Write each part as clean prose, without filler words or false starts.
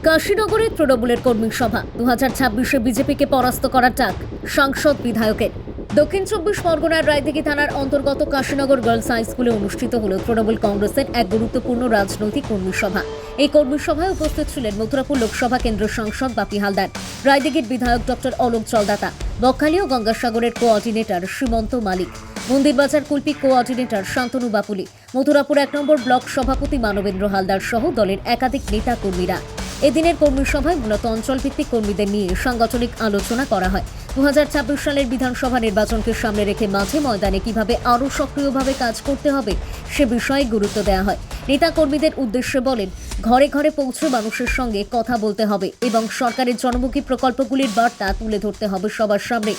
কাশীনগরে তৃণমূলের কর্মী সভা 2026-এ বিজেপিকে পরাস্ত করার ডাক সাংসদ বিধায়কের। দক্ষিণ 24 পরগনার রায়দিঘি থানার অন্তর্গত কাশীনগর গার্লস হাই স্কুলে অনুষ্ঠিত হল তৃণমূল কংগ্রেসের এক গুরুত্বপূর্ণ রাজনৈতিক কর্মী সভা। এই কর্মী সভায় উপস্থিত ছিলেন মথুরাপুর লোকসভা কেন্দ্রের সাংসদ বাপি হালদার, রায়দিঘির বিধায়ক ডক্টর অলোক জলদাতা, বকখালি ও গঙ্গাসাগরের কোঅর্ডিনেটর সীমন্ত মালিক, মন্দিরবাজার কুলপি কোঅর্ডিনেটর শান্তনু বাপুলি, মথুরাপুর 1 নম্বর ব্লক সভাপতি মানবেন্দ্র হালদার সহ দলের একাধিক নেতা কর্মীরা। এদিনের কর্মী সভায় মূলত অঞ্চলভিত্তিক কর্মীদের নিয়ে সাংগঠনিক আলোচনা করা হয়। 2026 সালের বিধানসভা নির্বাচনকে সামনে রেখে মাঠে ময়দানে কিভাবে আরও সক্রিয়ভাবে কাজ করতে হবে সে বিষয়ে গুরুত্ব দেওয়া হয়। নেতা কর্মীদের উদ্দেশ্যে বলেন, ঘরে ঘরে পৌঁছে মানুষের সঙ্গে কথা বলতে হবে এবং সরকারের জনমুখী প্রকল্পগুলির বার্তা তুলে ধরতে হবে সবার সামনে।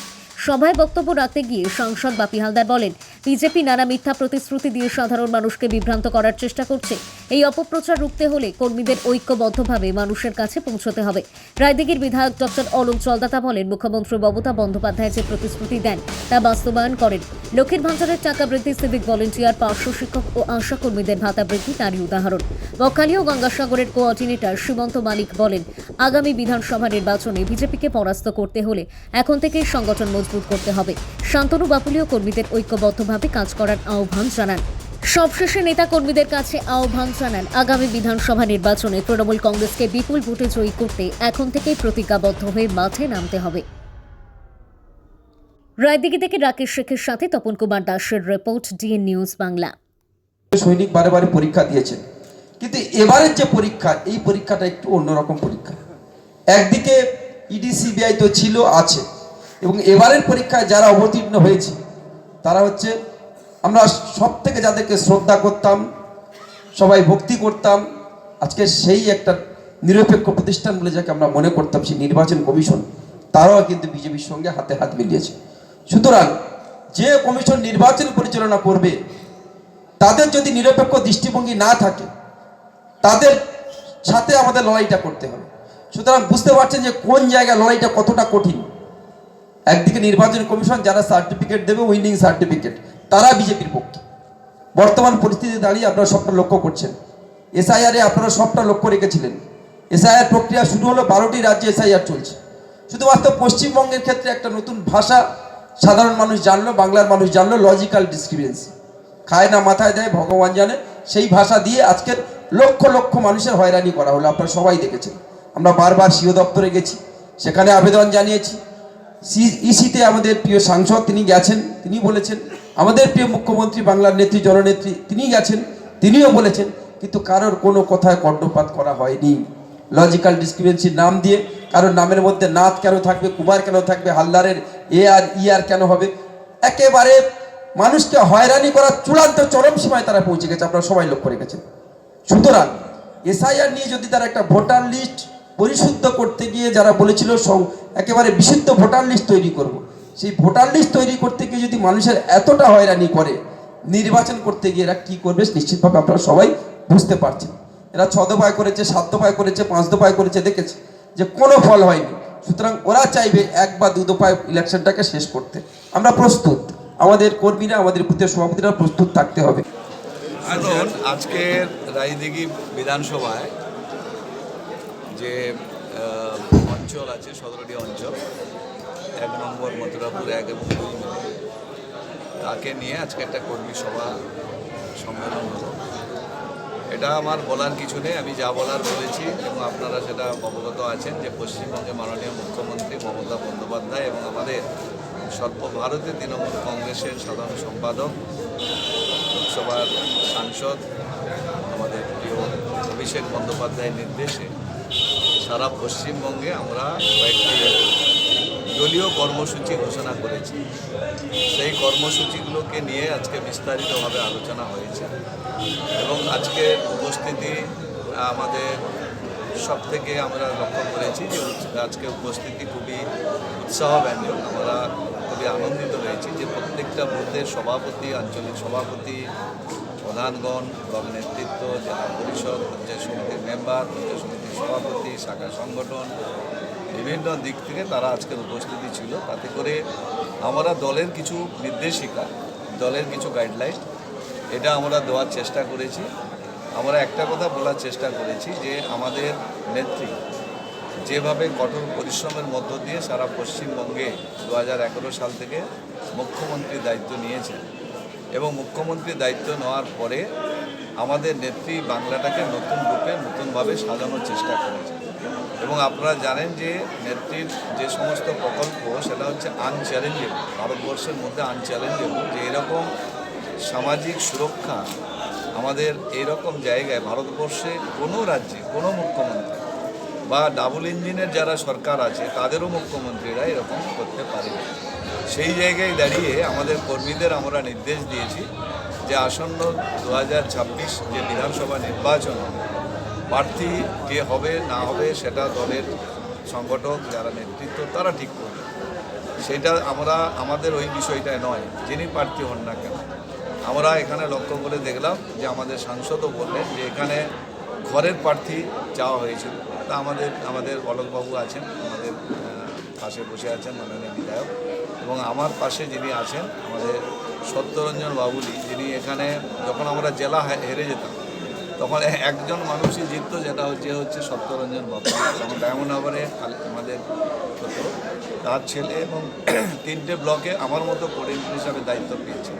সভায় বক্তব্য রাখতে গিয়ে সাংসদ বাপি হালদার বলেন, বিজেপি নানা মিথ্যা প্রতিশ্রুতি দিয়ে সাধারণ মানুষকে বিভ্রান্ত করার চেষ্টা করছে। এই অপপ্রচার রুখতে হলে কর্মীদের ঐক্যবদ্ধভাবে মানুষের কাছে পৌঁছতে হবে। রায়দিঘির বিধায়ক ডক্টর অলোক জলদাতা বলেন, মুখ্যমন্ত্রী মমতা বন্দ্যোপাধ্যায় যে প্রতিশ্রুতি দেন তা বাস্তবায়ন করেন। লক্ষ্মীর ভাণ্ডারের টাকা বৃদ্ধি, সিভিক ভলেন্টিয়ার, পার্শ্ব শিক্ষক ও আশা কর্মীদের ভাতা বৃদ্ধি তারই উদাহরণ। বকখালি ও গঙ্গাসাগরের কোঅর্ডিনেটর সীমন্ত মালিক বলেন, আগামী বিধানসভা নির্বাচনে বিজেপিকে পরাস্ত করতে হলে এখন থেকেই সংগঠন মজবুত করতে হবে। শান্তনু বাপুলিও কর্মীদের ঐক্যবদ্ধভাবে কাজ করার আহ্বান জানান। সবশেষে নেতা কর্মীদের কাছে আহ্বান জানান, আগামী বিধানসভা নির্বাচনে তৃণমূল কংগ্রেসকে বিপুল ভোটে জয়ী করতে এখন থেকেই প্রতিজ্ঞাবদ্ধ হয়ে মাঠে নামতে হবে। রায়দিঘি থেকে রাকেশ শেখের সাথে তপন কুমার দাসের রিপোর্ট, ডিএন নিউজ বাংলা। সৈনিক বারে বারে পরীক্ষা দিয়েছেন, কিন্তু এবারের যে পরীক্ষা, এই পরীক্ষাটা একটু অন্যরকম পরীক্ষা। একদিকে ইডি সিবিআই তো ছিল, আছে, এবং এবারের পরীক্ষায় যারা অবতীর্ণ হয়েছে তারা হচ্ছে, আমরা সব থেকে যাদেরকে শ্রদ্ধা করতাম, সবাই ভক্তি করতাম, আজকে সেই একটা নিরপেক্ষ প্রতিষ্ঠান বলে যাকে আমরা মনে করতাম, সেই নির্বাচন কমিশন, তারাও কিন্তু বিজেপির সঙ্গে হাতে হাত মিলিয়েছে। সুতরাং যে কমিশন নির্বাচন পরিচালনা করবে তাদের যদি নিরপেক্ষ দৃষ্টিভঙ্গি না থাকে, তাদের সাথে আমাদের লড়াইটা করতে হবে। সুতরাং বুঝতে পারছেন যে কোন জায়গায় লড়াইটা কতটা কঠিন। একদিকে নির্বাচন কমিশন যারা সার্টিফিকেট দেবে, উইনিং সার্টিফিকেট, তারা বিজেপির পক্ষে। বর্তমান পরিস্থিতি দাঁড়িয়ে আপনারা সবটা লক্ষ্য করছেন। এসআইআরে আপনারা সবটা লক্ষ্য রেখেছিলেন। এসআইআর প্রক্রিয়া শুরু হলো, 12টি রাজ্যে এসআইআর চলছে। শুধুমাত্র পশ্চিমবঙ্গের ক্ষেত্রে একটা নতুন ভাষা সাধারণ মানুষ জানলো, বাংলার মানুষ জানলো, লজিক্যাল ডিসক্রিমিনেন্সি। খায় না মাথায় দেয় ভগবান জানে, সেই ভাষা দিয়ে আজকের লক্ষ লক্ষ মানুষের হয়রানি করা হলো। আপনারা সবাই দেখেছেন। আমরা বারবার সিও দপ্তরে গেছি, সেখানে আবেদন জানিয়েছি। ইসিতে আমাদের প্রিয় সাংসদ তিনি গেছেন, তিনি বলেছেন। আমাদের প্রিয় মুখ্যমন্ত্রী, বাংলার নেত্রী, জননেত্রী, তিনি গেছেন, তিনিও বলেছেন, কিন্তু কারোর কোনো কথায় কর্ণপাত করা হয়নি। লজিক্যাল ডিসক্রিমিনেন্সির নাম দিয়ে কারোর নামের মধ্যে নাথ কেন থাকবে, কুমার কেন থাকবে, হালদারের এ আর ই আর কেন হবে, একেবারে মানুষকে হয়রানি করার চূড়ান্ত চরম সীমায় তারা পৌঁছে গেছে। আপনারা সবাই লক্ষ্য রেখেছেন। সুতরাং এসআইআর নিয়ে যদি তারা একটা ভোটার লিস্ট পরিশুদ্ধ করতে গিয়ে যারা বলেছিল একেবারে বিশুদ্ধ ভোটার লিস্ট তৈরি করব, সেই ভোটার লিস্ট তৈরি করতে গিয়ে যদি মানুষের এতটা হয়রানি করে, নির্বাচন করতে গিয়ে এরা কী করবে নিশ্চিতভাবে আপনারা সবাই বুঝতে পারছেন। এরা 6 দফায় করেছে, 7 দফায় করেছে, 5 দফায় করেছে, দেখেছে যে কোনো ফল হয়নি। সুতরাং ওরা চাইবে 1 বা 2 দফায় ইলেকশনটাকে শেষ করতে। আমরা প্রস্তুত, আমাদের কর্মীরা, আমাদের বুথের সভাপতিরা প্রস্তুত থাকতে হবে। আজকের রায়দিঘি বিধানসভায় যে অঞ্চল আছে, 17টি অঞ্চল, 1 নম্বর মথুরাপুর 1 এবং 2 মিলে, তাকে নিয়ে আজকে একটা কর্মী সভা সম্মেলন হলো। এটা আমার বলার কিছু নেই, আমি যা বলার বলেছি এবং আপনারা সেটা অবগত আছেন যে পশ্চিমবঙ্গের মাননীয় মুখ্যমন্ত্রী মমতা বন্দ্যোপাধ্যায় এবং আমাদের সর্বভারতীয় তৃণমূল কংগ্রেসের সাধারণ সম্পাদক, লোকসভার সাংসদ আমাদের প্রিয় অভিষেক বন্দ্যোপাধ্যায়ের নির্দেশে সারা পশ্চিমবঙ্গে আমরা কয়েকটি দলীয় কর্মসূচি ঘোষণা করেছি। সেই কর্মসূচিগুলোকে নিয়ে আজকে বিস্তারিতভাবে আলোচনা হয়েছে এবং আজকে উপস্থিতি আমাদের সব থেকে আমরা লক্ষ্য করেছি যে আজকে উপস্থিতি খুবই উৎসাহব্যঞ্জক। আমরা খুবই আনন্দিত হয়েছি যে প্রত্যেকটা বুথের সভাপতি, আঞ্চলিক সভাপতি, প্রধানগণ, ব্লক নেতৃত্ব, জেলা পরিষদ, পঞ্চায়েত সমিতির মেম্বার, পঞ্চায়েত সমিতির সভাপতি, শাখা সংগঠন, বিভিন্ন দিক থেকে তারা আজকের উপস্থিতি ছিল। তাতে করে আমরা দলের কিছু নির্দেশিকা, দলের কিছু গাইডলাইন এটা আমরা দেওয়ার চেষ্টা করেছি। আমরা একটা কথা বলার চেষ্টা করেছি যে আমাদের নেত্রী যেভাবে কঠোর পরিশ্রমের মধ্য দিয়ে সারা পশ্চিমবঙ্গে 2011 সাল থেকে মুখ্যমন্ত্রীর দায়িত্ব নিয়েছেন এবং মুখ্যমন্ত্রীর দায়িত্ব নেওয়ার পরে আমাদের নেত্রী বাংলাটাকে নতুন রূপে নতুনভাবে সাজানোর চেষ্টা করেছে এবং আপনারা জানেন যে নেত্রীর যে সমস্ত প্রকল্প সেটা হচ্ছে আনচ্যালেঞ্জেবল, ভারতবর্ষের মধ্যে আনচ্যালেঞ্জেবল, যে এরকম সামাজিক সুরক্ষা আমাদের এইরকম জায়গায় ভারতবর্ষে কোনো রাজ্যে কোনো মুখ্যমন্ত্রী বা ডাবল ইঞ্জিনের যারা সরকার আছে তাদেরও মুখ্যমন্ত্রীরা এরকম করতে পারে। সেই জায়গায় দাঁড়িয়ে আমাদের কর্মীদের আমরা নির্দেশ দিয়েছি যে আসন্ন 2026 যে বিধানসভা নির্বাচন প্রার্থী কে হবে না হবে সেটা দলের সংগঠক যারা নেতৃত্ব তারা ঠিক করবে, সেটা আমাদের ওই বিষয়টায় নয় যিনি প্রার্থী হন না কেন। আমরা এখানে লক্ষ্য করে দেখলাম যে আমাদের সাংসদও বললেন যে এখানে ঘরের প্রার্থী চাওয়া হয়েছিল, তা আমাদের অলোকবাবু আছেন, আমাদের পাশে বসে আছেন মাননীয় বিধায়ক, এবং আমার পাশে যিনি আছেন আমাদের সত্যরঞ্জন বাবুলি, যিনি এখানে যখন আমরা জেলা হেরে যেতাম তখন একজন মানুষই জিততো, যেটা হচ্ছে সত্যরঞ্জন বাবু, তখন ডায়মন্ড হারবারে আমাদের হতো, তার ছেলে, এবং 3টে ব্লকে আমার মতো কোঅর্ডিনেটর হিসাবে দায়িত্ব পেয়েছে।